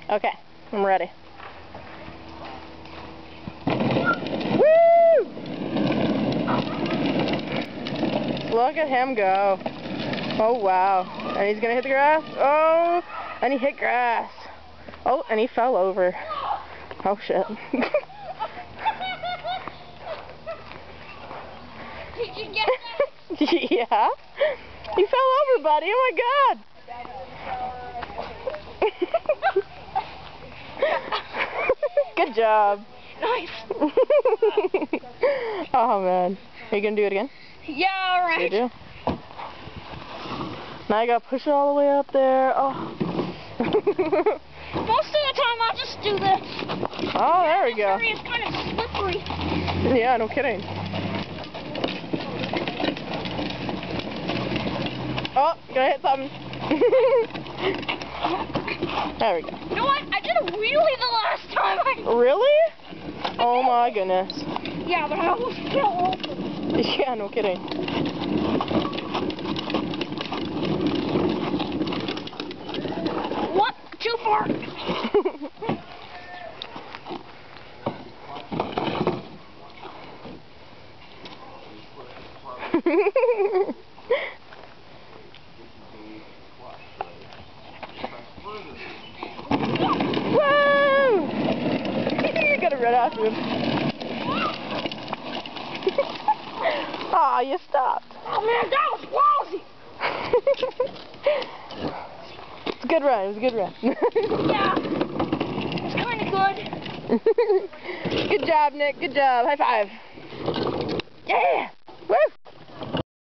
Okay, I'm ready. Woo! Look at him go. Oh, wow. And he's gonna hit the grass. Oh, and he hit grass. Oh, and he fell over. Oh, shit. Did you get that? Yeah. He fell over, buddy. Oh, my God. Good job. Nice. Oh, man. Are you gonna do it again? Yeah, alright. You do? Now I gotta push it all the way up there. Oh. Most of the time I'll just do this. Oh, there we This go. area is kind of slippery. Yeah, no kidding. Oh, gonna hit something. There we go. You know what? I did a wheelie the last time. Really? Oh my goodness. Yeah, but I almost fell over. Yeah, no kidding. What? Too far. Whoa! You gotta run after him. Aw, you stopped. Oh man, that was lousy. It's a good run. It was a good run. Yeah, it's kind of good. Good job, Nick. Good job. High five. Yeah. Woo.